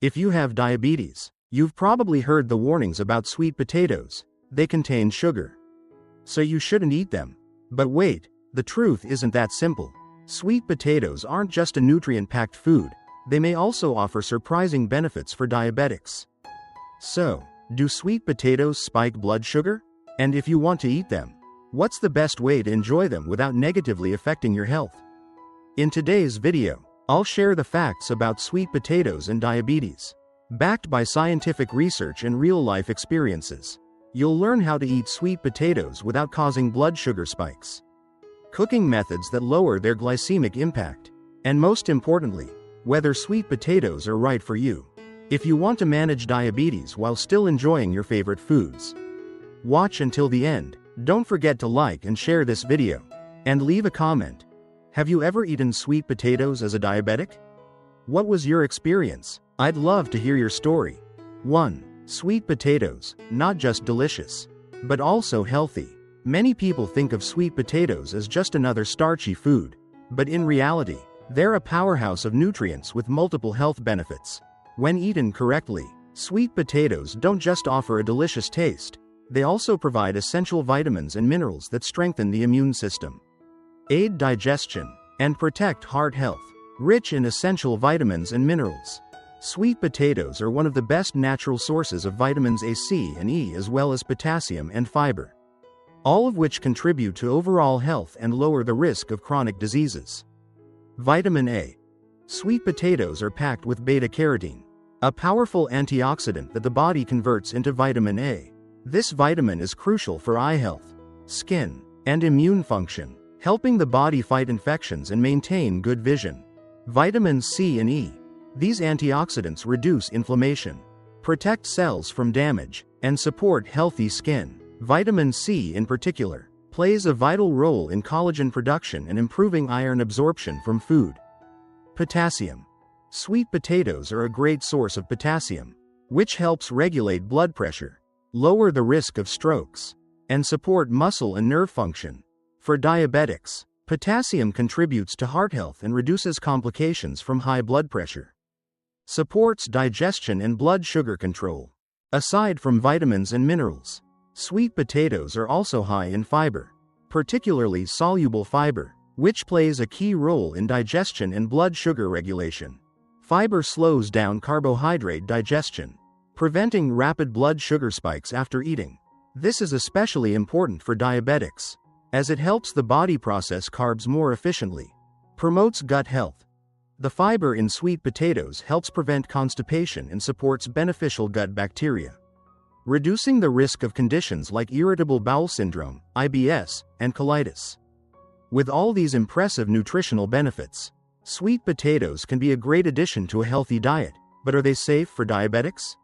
If you have diabetes, you've probably heard the warnings about sweet potatoes. They contain sugar, so you shouldn't eat them. But wait, the truth isn't that simple. Sweet potatoes aren't just a nutrient-packed food, they may also offer surprising benefits for diabetics. So, do sweet potatoes spike blood sugar? And if you want to eat them, what's the best way to enjoy them without negatively affecting your health? In today's video, I'll share the facts about sweet potatoes and diabetes. Backed by scientific research and real-life experiences, you'll learn how to eat sweet potatoes without causing blood sugar spikes, cooking methods that lower their glycemic impact, and most importantly, whether sweet potatoes are right for you. If you want to manage diabetes while still enjoying your favorite foods, watch until the end. Don't forget to like and share this video, and leave a comment. Have you ever eaten sweet potatoes as a diabetic? What was your experience? I'd love to hear your story. 1. Sweet potatoes, not just delicious, but also healthy. Many people think of sweet potatoes as just another starchy food, but in reality, they're a powerhouse of nutrients with multiple health benefits. When eaten correctly, sweet potatoes don't just offer a delicious taste, they also provide essential vitamins and minerals that strengthen the immune system, aid digestion, and protect heart health. Rich in essential vitamins and minerals, sweet potatoes are one of the best natural sources of vitamins A, C, and E, as well as potassium and fiber, all of which contribute to overall health and lower the risk of chronic diseases. Vitamin A. Sweet potatoes are packed with beta-carotene, a powerful antioxidant that the body converts into vitamin A. This vitamin is crucial for eye health, skin, and immune function, helping the body fight infections and maintain good vision. Vitamins C and E. These antioxidants reduce inflammation, protect cells from damage, and support healthy skin. Vitamin C in particular plays a vital role in collagen production and improving iron absorption from food. Potassium. Sweet potatoes are a great source of potassium, which helps regulate blood pressure, lower the risk of strokes, and support muscle and nerve function. For diabetics, potassium contributes to heart health and reduces complications from high blood pressure, supports digestion and blood sugar control. Aside from vitamins and minerals, sweet potatoes are also high in fiber, particularly soluble fiber, which plays a key role in digestion and blood sugar regulation. Fiber slows down carbohydrate digestion, preventing rapid blood sugar spikes after eating. This is especially important for diabetics, as it helps the body process carbs more efficiently, promotes gut health. The fiber in sweet potatoes helps prevent constipation and supports beneficial gut bacteria, reducing the risk of conditions like irritable bowel syndrome, IBS, and colitis. With all these impressive nutritional benefits, sweet potatoes can be a great addition to a healthy diet, but are they safe for diabetics?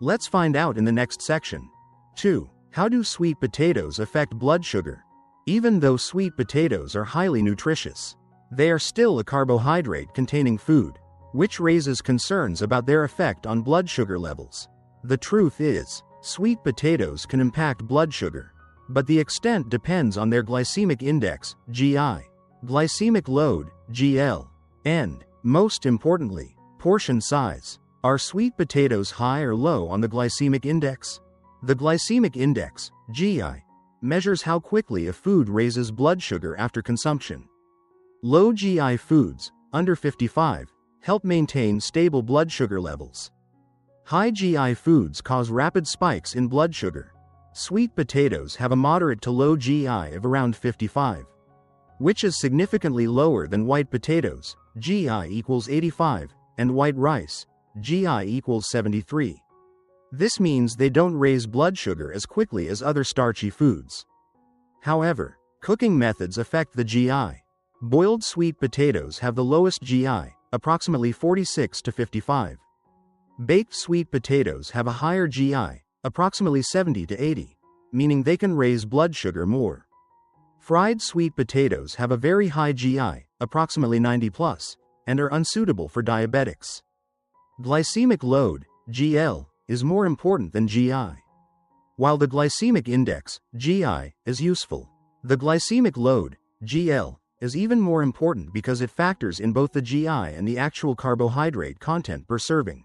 Let's find out in the next section. 2. How do sweet potatoes affect blood sugar? Even though sweet potatoes are highly nutritious, they are still a carbohydrate-containing food, which raises concerns about their effect on blood sugar levels. The truth is, sweet potatoes can impact blood sugar, but the extent depends on their glycemic index, GI, glycemic load, GL, and, most importantly, portion size. Are sweet potatoes high or low on the glycemic index? The glycemic index, GI, measures how quickly a food raises blood sugar after consumption. Low GI foods, under 55, help maintain stable blood sugar levels. High GI foods cause rapid spikes in blood sugar. Sweet potatoes have a moderate to low GI of around 55, which is significantly lower than white potatoes, GI equals 85, and white rice, GI equals 73. This means they don't raise blood sugar as quickly as other starchy foods. However, cooking methods affect the GI. Boiled sweet potatoes have the lowest GI, approximately 46 to 55. Baked sweet potatoes have a higher GI, approximately 70 to 80, meaning they can raise blood sugar more. Fried sweet potatoes have a very high GI, approximately 90 plus, and are unsuitable for diabetics. Glycemic load, GL, is more important than GI. While the glycemic index, GI, is useful, the glycemic load, GL, is even more important because it factors in both the GI and the actual carbohydrate content per serving.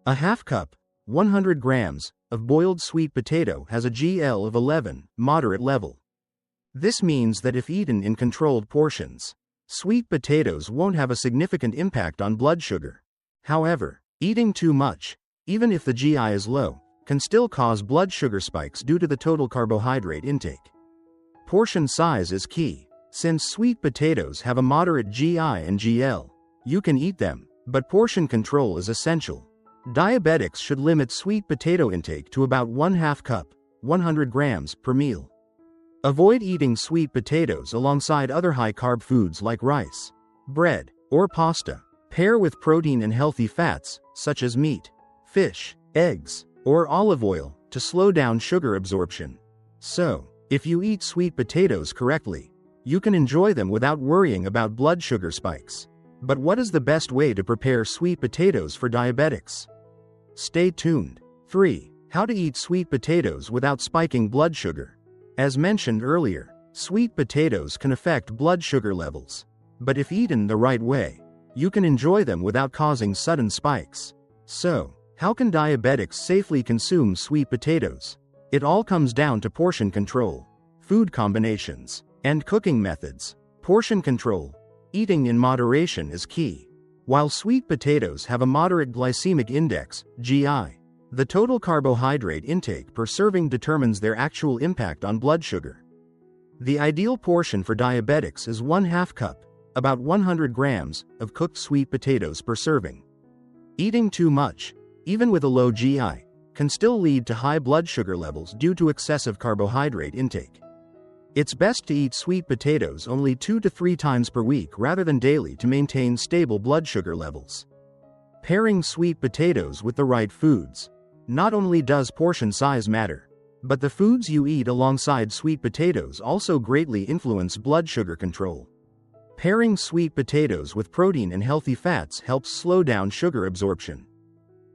A half cup, 100 grams, of boiled sweet potato has a GL of 11, moderate level. This means that if eaten in controlled portions, sweet potatoes won't have a significant impact on blood sugar. However, eating too much, even if the GI is low, can still cause blood sugar spikes due to the total carbohydrate intake. Portion size is key. Since sweet potatoes have a moderate GI and GL, you can eat them, but portion control is essential. Diabetics should limit sweet potato intake to about 1/2 cup, 100 grams, per meal. Avoid eating sweet potatoes alongside other high-carb foods like rice, bread, or pasta. Pair with protein and healthy fats, such as meat, fish, eggs, or olive oil, to slow down sugar absorption. So, if you eat sweet potatoes correctly, you can enjoy them without worrying about blood sugar spikes. But what is the best way to prepare sweet potatoes for diabetics? Stay tuned. 3. How to eat sweet potatoes without spiking blood sugar. As mentioned earlier, sweet potatoes can affect blood sugar levels. But if eaten the right way, you can enjoy them without causing sudden spikes. So, how can diabetics safely consume sweet potatoes? It all comes down to portion control, food combinations, and cooking methods. Portion control. Eating in moderation is key. While sweet potatoes have a moderate glycemic index, GI, the total carbohydrate intake per serving determines their actual impact on blood sugar. The ideal portion for diabetics is 1/2 cup, about 100 grams, of cooked sweet potatoes per serving. Eating too much, even with a low GI, can still lead to high blood sugar levels due to excessive carbohydrate intake. It's best to eat sweet potatoes only 2 to 3 times per week rather than daily to maintain stable blood sugar levels. Pairing sweet potatoes with the right foods. Not only does portion size matter, but the foods you eat alongside sweet potatoes also greatly influence blood sugar control. Pairing sweet potatoes with protein and healthy fats helps slow down sugar absorption,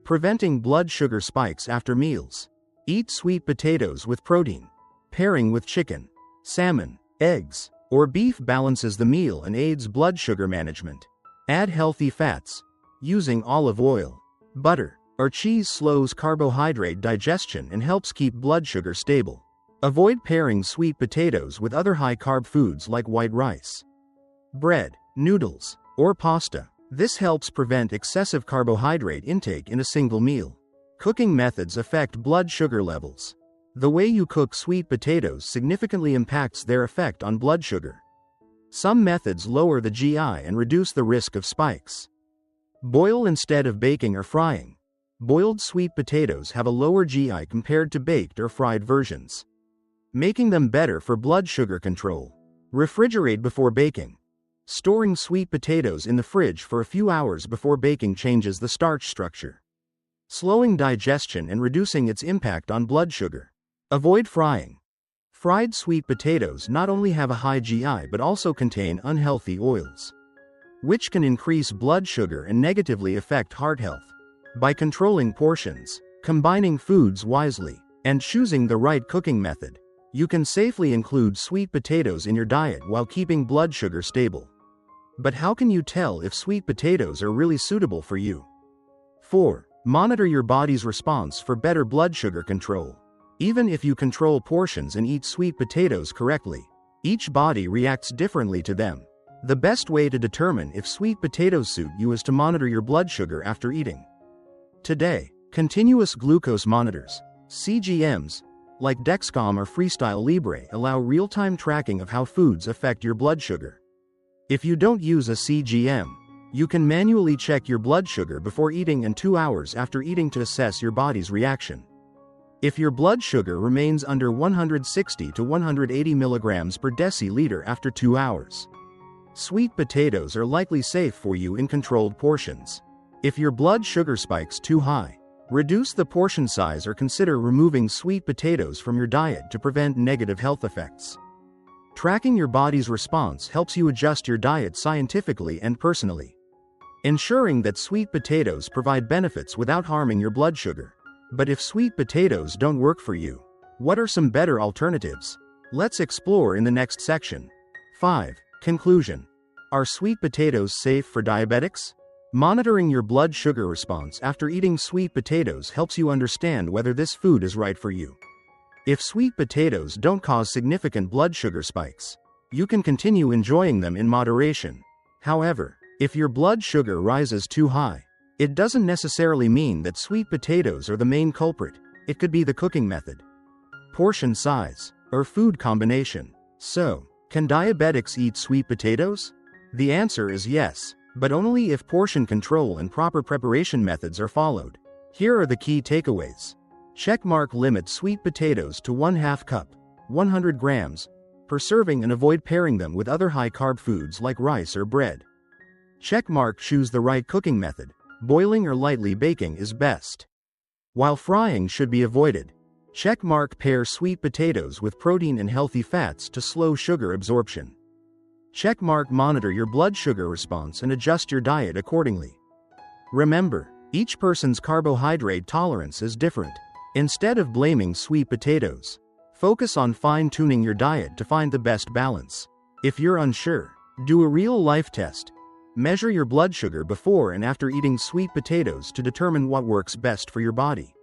preventing blood sugar spikes after meals. Eat sweet potatoes with protein. Pairing with chicken, salmon, eggs, or beef balances the meal and aids blood sugar management. Add healthy fats. Using olive oil, butter, or cheese slows carbohydrate digestion and helps keep blood sugar stable. Avoid pairing sweet potatoes with other high-carb foods like white rice, bread, noodles, or pasta. This helps prevent excessive carbohydrate intake in a single meal. Cooking methods affect blood sugar levels. The way you cook sweet potatoes significantly impacts their effect on blood sugar. Some methods lower the GI and reduce the risk of spikes. Boil instead of baking or frying. Boiled sweet potatoes have a lower GI compared to baked or fried versions, making them better for blood sugar control. Refrigerate before baking. Storing sweet potatoes in the fridge for a few hours before baking changes the starch structure, slowing digestion and reducing its impact on blood sugar. Avoid frying. Fried sweet potatoes not only have a high GI but also contain unhealthy oils, which can increase blood sugar and negatively affect heart health. By controlling portions, combining foods wisely, and choosing the right cooking method, you can safely include sweet potatoes in your diet while keeping blood sugar stable. But how can you tell if sweet potatoes are really suitable for you? 4. Monitor your body's response for better blood sugar control. Even if you control portions and eat sweet potatoes correctly, each body reacts differently to them. The best way to determine if sweet potatoes suit you is to monitor your blood sugar after eating. Today, continuous glucose monitors, CGMs, like Dexcom or Freestyle Libre allow real-time tracking of how foods affect your blood sugar. If you don't use a CGM, you can manually check your blood sugar before eating and 2 hours after eating to assess your body's reaction. If your blood sugar remains under 160 to 180 milligrams per deciliter after 2 hours, sweet potatoes are likely safe for you in controlled portions. If your blood sugar spikes too high, reduce the portion size or consider removing sweet potatoes from your diet to prevent negative health effects. Tracking your body's response helps you adjust your diet scientifically and personally, ensuring that sweet potatoes provide benefits without harming your blood sugar. But if sweet potatoes don't work for you, what are some better alternatives? Let's explore in the next section. 5. Conclusion. Are sweet potatoes safe for diabetics? Monitoring your blood sugar response after eating sweet potatoes helps you understand whether this food is right for you. If sweet potatoes don't cause significant blood sugar spikes, you can continue enjoying them in moderation. However, if your blood sugar rises too high, it doesn't necessarily mean that sweet potatoes are the main culprit. It could be the cooking method, portion size, or food combination. So, can diabetics eat sweet potatoes? The answer is yes, but only if portion control and proper preparation methods are followed. Here are the key takeaways. Checkmark: limit sweet potatoes to 1/2 cup, 100 grams, per serving and avoid pairing them with other high-carb foods like rice or bread. Checkmark: choose the right cooking method. Boiling or lightly baking is best, while frying should be avoided. Checkmark: pair sweet potatoes with protein and healthy fats to slow sugar absorption. Checkmark: monitor your blood sugar response and adjust your diet accordingly. Remember, each person's carbohydrate tolerance is different. Instead of blaming sweet potatoes, focus on fine-tuning your diet to find the best balance. If you're unsure, do a real-life test. Measure your blood sugar before and after eating sweet potatoes to determine what works best for your body.